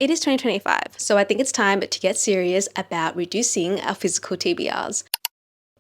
It is 2025, so I think it's time to get serious about reducing our physical TBRs.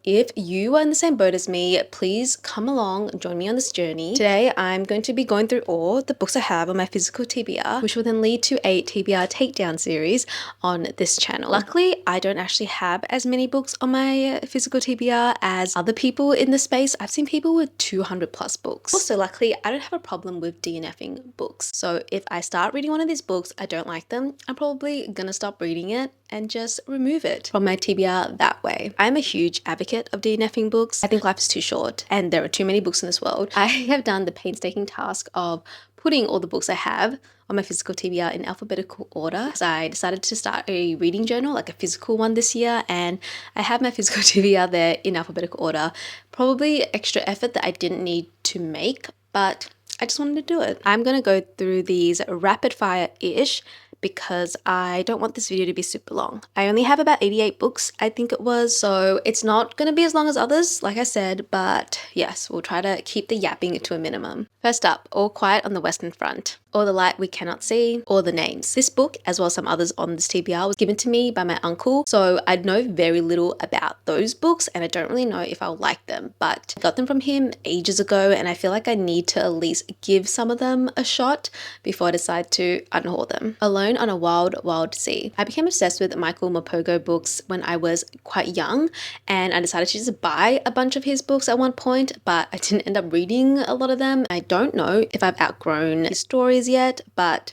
If you are in the same boat as me, please come along, join me on this journey. Today, I'm going to be going through all the books I have on my physical TBR, which will then lead to a TBR takedown series on this channel. Luckily, I don't actually have as many books on my physical TBR as other people in the space. I've seen people with 200 plus books. Also, luckily, I don't have a problem with DNFing books. So if I start reading one of these books, I don't like them, I'm probably gonna stop reading it and just remove it from my TBR that way. I'm a huge advocate of DNFing books. I think life is too short and there are too many books in this world. I have done the painstaking task of putting all the books I have on my physical TBR in alphabetical order because I decided to start a reading journal, like a physical one this year, and I have my physical TBR there in alphabetical order. Probably extra effort that I didn't need to make, but I just wanted to do it. I'm gonna go through these rapid fire-ish because I don't want this video to be super long. I only have about 88 books, I think it was, so it's not gonna be as long as others, like I said, but yes, we'll try to keep the yapping to a minimum. First up, All Quiet on the Western Front, Or the Light We Cannot See, or The Names. This book, as well as some others on this TBR, was given to me by my uncle, so I know very little about those books and I don't really know if I'll like them, but I got them from him ages ago and I feel like I need to at least give some of them a shot before I decide to unhaul them. Alone on a Wild, Wild Sea. I became obsessed with Michael Morpurgo books when I was quite young and I decided to just buy a bunch of his books at one point, but I didn't end up reading a lot of them. I don't know if I've outgrown his stories yet, but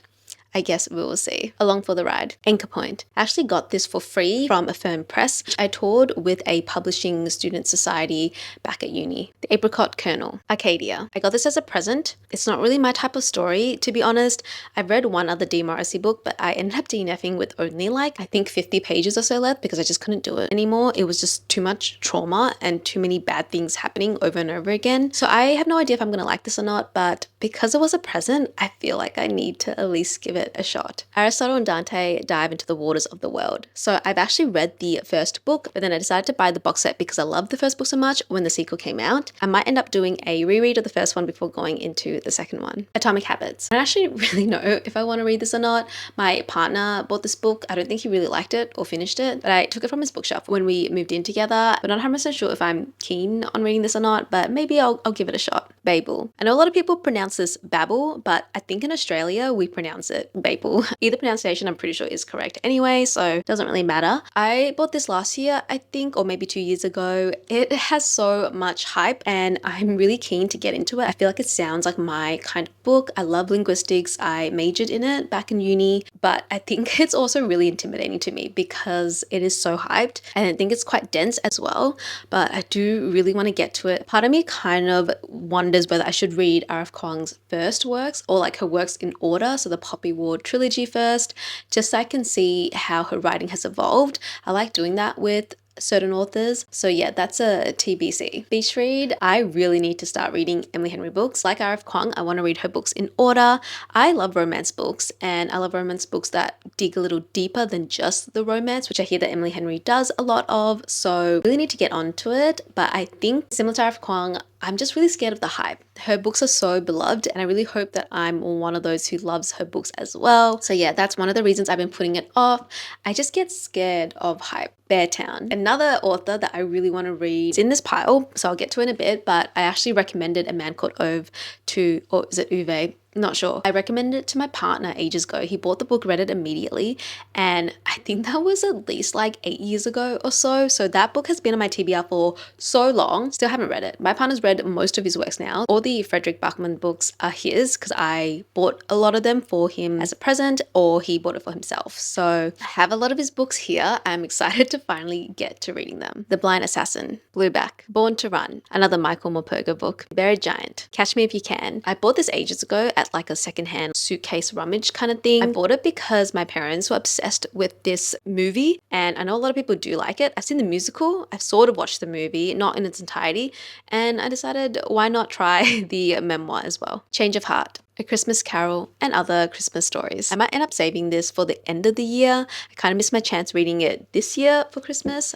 I guess we will see. Along for the Ride. Anchor Point. I actually got this for free from Affirm Press. I toured with a publishing student society back at uni. The Apricot Kernel. Arcadia. I got this as a present. It's not really my type of story, to be honest. I've read one other Dee Morrissey book, but I ended up DNFing with only like, I think 50 pages or so left because I just couldn't do it anymore. It was just too much trauma and too many bad things happening over and over again. So I have no idea if I'm gonna like this or not, but because it was a present, I feel like I need to at least give it a shot. Aristotle and Dante dive into the waters of the world. So I've actually read the first book, but then I decided to buy the box set because I loved the first book so much when the sequel came out. I might end up doing a reread of the first one before going into the second one. Atomic Habits. I don't actually really know if I want to read this or not. My partner bought this book. I don't think he really liked it or finished it, but I took it from his bookshelf when we moved in together. I'm not 100% sure if I'm keen on reading this or not, but maybe I'll give it a shot. Babel. I know a lot of people pronounce this Babel, but I think in Australia we pronounce it Babel. Either pronunciation I'm pretty sure is correct anyway, so it doesn't really matter. I bought this last year, I think, or maybe 2 years ago. It has so much hype and I'm really keen to get into it. I feel like it sounds like my kind of book. I love linguistics. I majored in it back in uni, but I think it's also really intimidating to me because it is so hyped and I think it's quite dense as well, but I do really want to get to it. Part of me kind of wonders whether I should read R.F. Kuang's first works or like her works in order, so the Poppy Ward trilogy first, just so I can see how her writing has evolved. I like doing that with certain authors. So yeah, that's a TBC. Beach read. I really need to start reading Emily Henry books. Like R.F. Kuang, I want to read her books in order. I love romance books and I love romance books that dig a little deeper than just the romance, which I hear that Emily Henry does a lot of. So really need to get onto it. But I think similar to R.F. Kuang, I'm just really scared of the hype. Her books are so beloved and I really hope that I'm one of those who loves her books as well. So yeah, that's one of the reasons I've been putting it off. I just get scared of hype. Beartown. Another author that I really want to read is in this pile, so I'll get to it in a bit, but I actually recommended A Man Called Ove to, or is it Uwe? Not sure. I recommended it to my partner ages ago. He bought the book, read it immediately, and I think that was at least like 8 years ago or so. So that book has been on my TBR for so long. Still haven't read it. My partner's read most of his works now. All the Frederick Bachman books are his because I bought a lot of them for him as a present or he bought it for himself. So I have a lot of his books here. I'm excited to finally get to reading them. The Blind Assassin, Blueback, Born to Run, another Michael Morpurgo book, Buried Giant, Catch Me If You Can. I bought this ages ago at like a secondhand suitcase rummage kind of thing. I bought it because my parents were obsessed with this movie and I know a lot of people do like it. I've seen the musical, I've sort of watched the movie, not in its entirety, and I decided why not try the memoir as well. Change of Heart. A Christmas Carol, and other Christmas stories. I might end up saving this for the end of the year. I kind of missed my chance reading it this year for Christmas.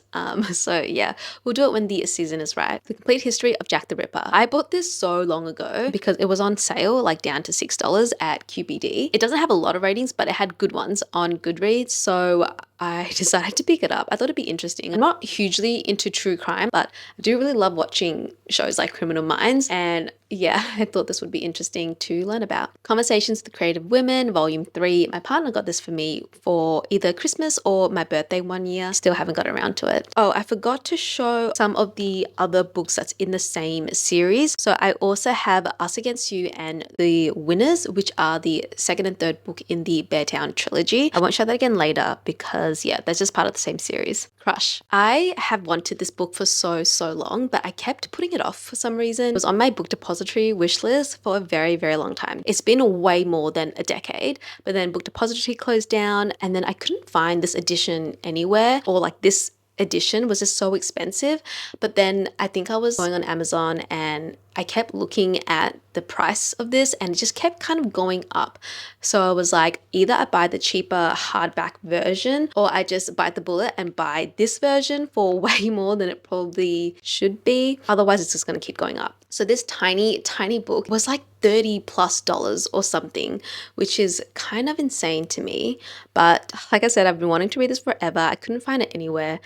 So yeah, we'll do it when the season is right. The Complete History of Jack the Ripper. I bought this so long ago because it was on sale, like down to $6 at QBD. It doesn't have a lot of ratings, but it had good ones on Goodreads, so I decided to pick it up. I thought it'd be interesting. I'm not hugely into true crime, but I do really love watching shows like Criminal Minds, and yeah, I thought this would be interesting to learn about. Conversations with Creative Women, Volume 3. My partner got this for me for either Christmas or my birthday one year. Still haven't got around to it. Oh, I forgot to show some of the other books that's in the same series. So I also have Us Against You and The Winners, which are the second and third book in the Beartown trilogy. I won't show that again later because yeah, that's just part of the same series. Crush. I have wanted this book for so long, but I kept putting it off for some reason. It was on my book depository wish list for a very long time. It's been way more than a decade, but then book depository closed down, and then I couldn't find this edition anywhere, or like this edition was just so expensive. But then I think I was going on Amazon and I kept looking at the price of this and it just kept kind of going up. So I was like, either I buy the cheaper hardback version or I just bite the bullet and buy this version for way more than it probably should be. Otherwise, it's just going to keep going up. So this tiny book was like $30+ or something, which is kind of insane to me. But like I said, I've been wanting to read this forever. I couldn't find it anywhere.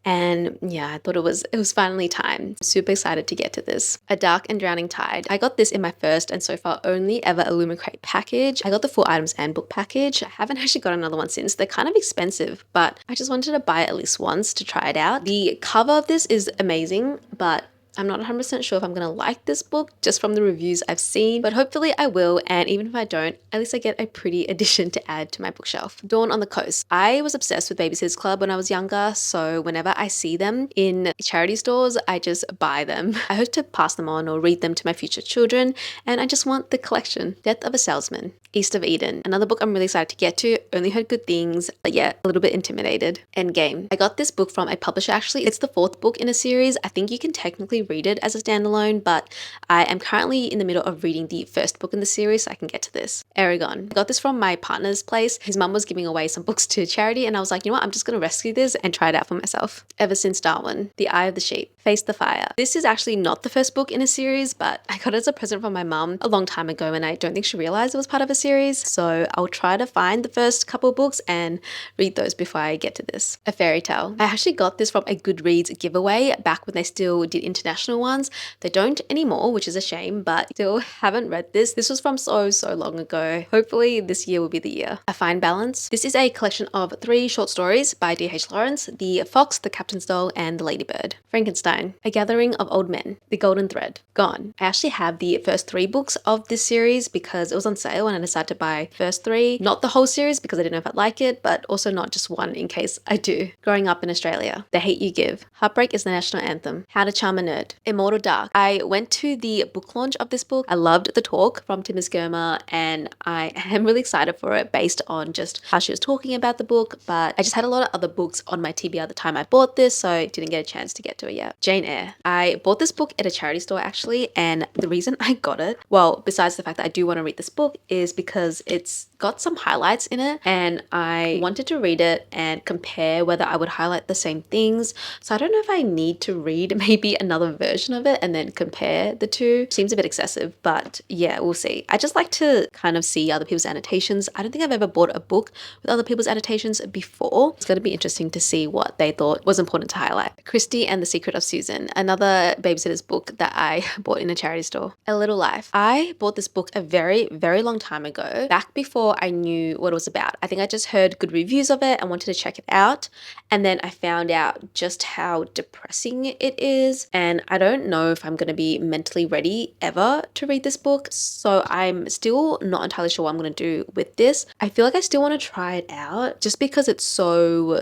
And yeah, I thought it was finally time. Super excited to get to this. A Dark and Drowning Tide. I got this in my first and so far only ever Illumicrate package. I got the full items and book package. I haven't actually got another one since. They're kind of expensive, but I just wanted to buy it at least once to try it out. The cover of this is amazing, but I'm not 100% sure if I'm going to like this book just from the reviews I've seen, but hopefully I will, and even if I don't, at least I get a pretty addition to add to my bookshelf. Dawn on the Coast. I was obsessed with Babysitter's Club when I was younger, so whenever I see them in charity stores, I just buy them. I hope to pass them on or read them to my future children, and I just want the collection. Death of a Salesman. East of Eden. Another book I'm really excited to get to. Only heard good things, but yeah, a little bit intimidated. Endgame. I got this book from a publisher actually. It's the fourth book in a series. I think you can technically read it as a standalone, but I am currently in the middle of reading the first book in the series, so I can get to this. Eragon. I got this from my partner's place. His mum was giving away some books to charity, and I was like, you know what, I'm just going to rescue this and try it out for myself. Ever Since Darwin. The Eye of the Sheep. Face the Fire. This is actually not the first book in a series, but I got it as a present from my mum a long time ago, and I don't think she realized it was part of a series, so I'll try to find the first couple of books and read those before I get to this. A Fairy Tale. I actually got this from a Goodreads giveaway back when they still did international ones. They don't anymore, which is a shame, but still haven't read this. This was from so long ago. Hopefully this year will be the year. A Fine Balance. This is a collection of 3 short stories by D.H. Lawrence: The Fox, the Captain's Doll, and the Ladybird. Frankenstein. A Gathering of Old Men. The Golden Thread. Gone. I actually have the first 3 books of this series because it was on sale and I decided to buy first 3. Not the whole series because I didn't know if I'd like it, but also not just one in case I do. Growing Up in Australia. The Hate You Give. Heartbreak is the National Anthem. How to Charm a Nerd. Immortal Dark. I went to the book launch of this book. I loved the talk from Tim Skirma and I am really excited for it based on just how she was talking about the book, but I just had a lot of other books on my TBR at the time I bought this, so I didn't get a chance to get to it yet. Jane Eyre. I bought this book at a charity store actually, and the reason I got it, well, besides the fact that I do want to read this book, is because it's got some highlights in it and I wanted to read it and compare whether I would highlight the same things. So I don't know if I need to read maybe another version of it and then compare the two. Seems a bit excessive, but yeah, we'll see. I just like to kind of see other people's annotations. I don't think I've ever bought a book with other people's annotations before. It's going to be interesting to see what they thought was important to highlight. Christie and the Secret of Susan, another babysitter's book that I bought in a charity store. A Little Life. I bought this book a very long time ago, back before I knew what it was about. I think I just heard good reviews of it and wanted to check it out, and then I found out just how depressing it is, and I don't know if I'm going to be mentally ready ever to read this book, so I'm still not entirely sure what I'm going to do with this. I feel like I still want to try it out just because it's so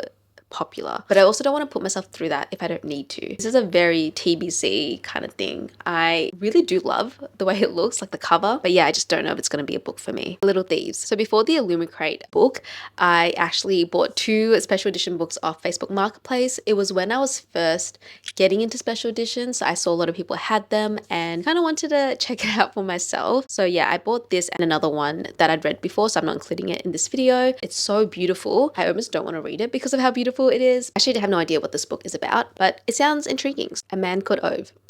popular. But I also don't want to put myself through that if I don't need to. This is a very TBC kind of thing. I really do love the way it looks, like the cover. But yeah, I just don't know if it's going to be a book for me. Little Thieves. So before the Illumicrate book, I actually bought 2 special edition books off Facebook Marketplace. It was when I was first getting into special editions. So I saw a lot of people had them and kind of wanted to check it out for myself. So yeah, I bought this and another one that I'd read before, so I'm not including it in this video. It's so beautiful. I almost don't want to read it because of how beautiful it is. Actually, I have no idea what this book is about, but it sounds intriguing. A Man Called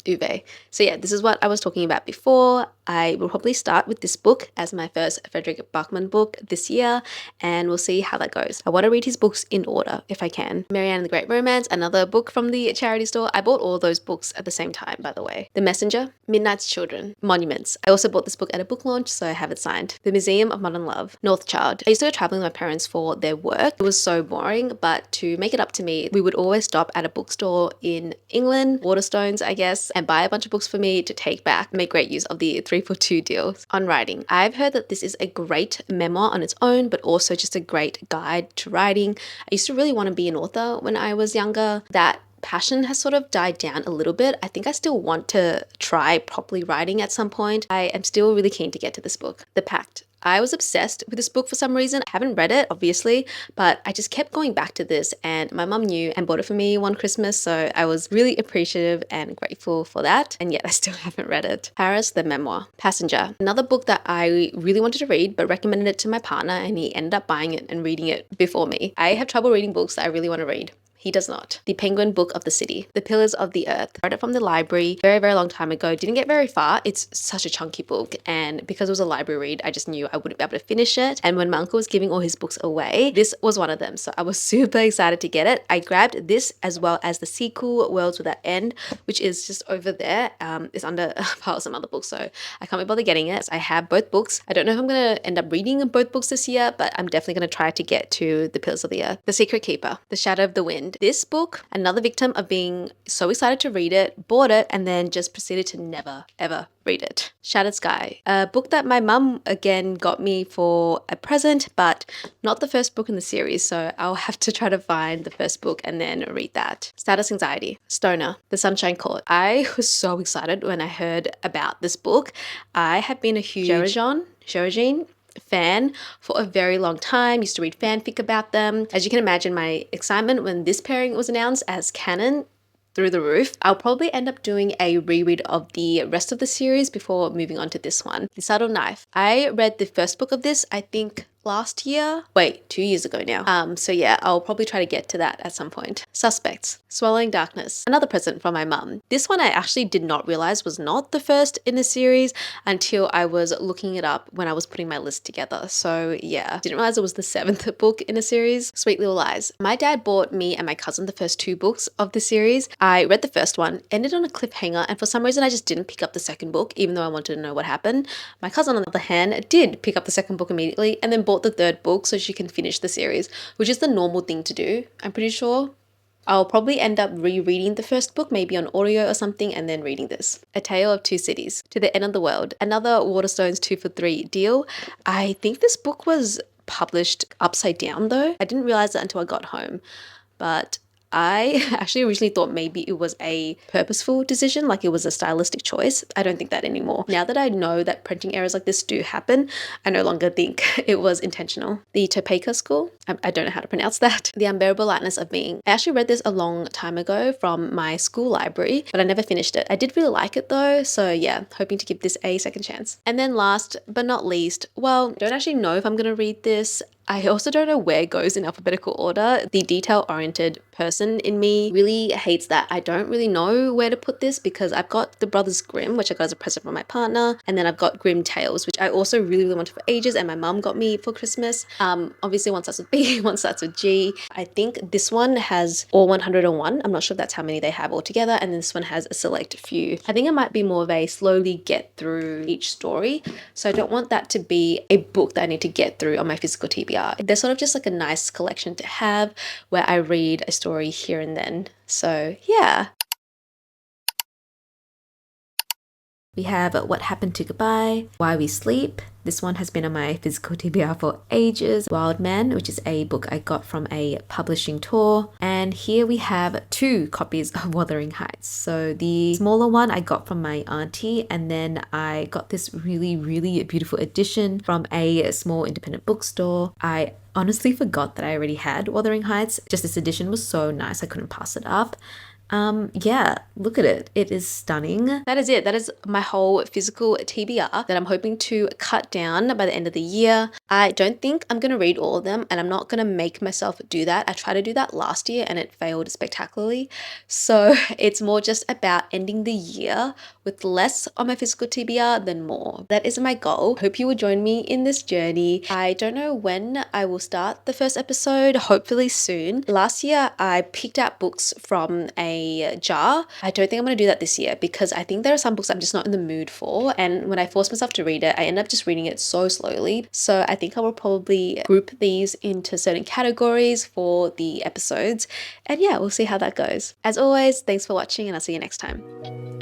Uwe. So yeah, this is what I was talking about before. I will probably start with this book as my first Frederick Bachman book this year, and we'll see how that goes. I want to read his books in order if I can. Marianne and the Great Romance, another book from the charity store. I bought all those books at the same time, by the way. The Messenger, Midnight's Children, Monuments. I also bought this book at a book launch, so I have it signed. The Museum of Modern Love, Northchild. I used to go traveling with my parents for their work. It was so boring, but to make it up to me, we would always stop at a bookstore in England, Waterstones, I guess, and buy a bunch of books for me to take back. Make great use of the 3 for 2 deals. On writing. I've heard that this is a great memoir on its own, but also just a great guide to writing. I used to really want to be an author when I was younger. That passion has sort of died down a little bit. I think I still want to try properly writing at some point. I am still really keen to get to this book. The Pact. I was obsessed with this book for some reason. I haven't read it, obviously, but I just kept going back to this, and my mum knew and bought it for me one Christmas, so I was really appreciative and grateful for that, and yet I still haven't read it. Paris, the Memoir. Passenger. Another book that I really wanted to read, but recommended it to my partner, and he ended up buying it and reading it before me. I have trouble reading books that I really want to read. He does not. The Penguin Book of the City. The Pillars of the Earth. I read it from the library very, very long time ago. Didn't get very far. It's such a chunky book, and because it was a library read, I just knew I wouldn't be able to finish it. And when my uncle was giving all his books away, this was one of them. So I was super excited to get it. I grabbed this as well as the sequel, Worlds Without End, which is just over there. It's under a pile of some other books, so I can't be bothered getting it. I have both books. I don't know if I'm going to end up reading both books this year, but I'm definitely going to try to get to The Pillars of the Earth. The Secret Keeper. The Shadow of the Wind. This book, another victim of being so excited to read it, bought it, and then just proceeded to never, ever read it. Shattered Sky. A book that my mum again got me for a present, but not the first book in the series, so I'll have to try to find the first book and then read that. Status Anxiety. Stoner. The Sunshine Court. I was so excited when I heard about this book. I have been a huge Geraldine fan for a very long time. Used to read fanfic about them. As you can imagine, my excitement when this pairing was announced as canon through the roof. I'll probably end up doing a reread of the rest of the series before moving on to this one. The Subtle Knife. I read the first book of this, I think last year. Wait, 2 years ago now. So yeah, I'll probably try to get to that at some point. Suspects. Swallowing Darkness. Another present from my mum. This one I actually did not realize was not the first in the series until I was looking it up when I was putting my list together. So yeah, didn't realize it was the 7th book in a series. Sweet Little Lies. My dad bought me and my cousin the first 2 books of the series. I read the first one, ended on a cliffhanger, and for some reason I just didn't pick up the second book, even though I wanted to know what happened. My cousin, on the other hand, did pick up the second book immediately and then bought the 3rd book so she can finish the series, which is the normal thing to do, I'm pretty sure. I'll probably end up rereading the first book, maybe on audio or something, and then reading this. A Tale of Two Cities. To the End of the World. Another Waterstones 2 for 3 deal. I think this book was published upside down though. I didn't realize that until I got home, but I actually originally thought maybe it was a purposeful decision, like it was a stylistic choice. I don't think that anymore. Now that I know that printing errors like this do happen, I no longer think it was intentional. The Topeka School. I don't know how to pronounce that. The Unbearable Lightness of Being. I actually read this a long time ago from my school library, but I never finished it. I did really like it though, so yeah, hoping to give this a second chance. And then last but not least, well, don't actually know if I'm going to read this. I also don't know where it goes in alphabetical order. The detail-oriented person in me really hates that. I don't really know where to put this because I've got the Brothers Grimm, which I got as a present from my partner, and then I've got Grimm Tales, which I also really, really wanted for ages, and my mum got me for Christmas. Obviously one starts with B, one starts with G. I think this one has all 101. I'm not sure if that's how many they have altogether, and this one has a select few. I think it might be more of a slowly get through each story, so I don't want that to be a book that I need to get through on my physical TBR. They're sort of just like a nice collection to have where I read a story here and then. So yeah. We have What Happened to Goodbye, Why We Sleep. This one has been on my physical TBR for ages. Wild Man, which is a book I got from a publishing tour. And And here we have 2 copies of Wuthering Heights. So the smaller one I got from my auntie, and then I got this really, really beautiful edition from a small independent bookstore. I honestly forgot that I already had Wuthering Heights. Just this edition was so nice, I couldn't pass it up. Yeah, look at it. It is stunning. That is it. That is my whole physical TBR that I'm hoping to cut down by the end of the year. I don't think I'm going to read all of them, and I'm not going to make myself do that. I tried to do that last year and it failed spectacularly. So it's more just about ending the year with less on my physical TBR than more. That is my goal. Hope you will join me in this journey. I don't know when I will start the first episode, hopefully soon. Last year I picked out books from a jar. I don't think I'm going to do that this year because I think there are some books I'm just not in the mood for, and when I force myself to read it, I end up just reading it so slowly. So I think I will probably group these into certain categories for the episodes, and yeah, we'll see how that goes. As always, thanks for watching and I'll see you next time.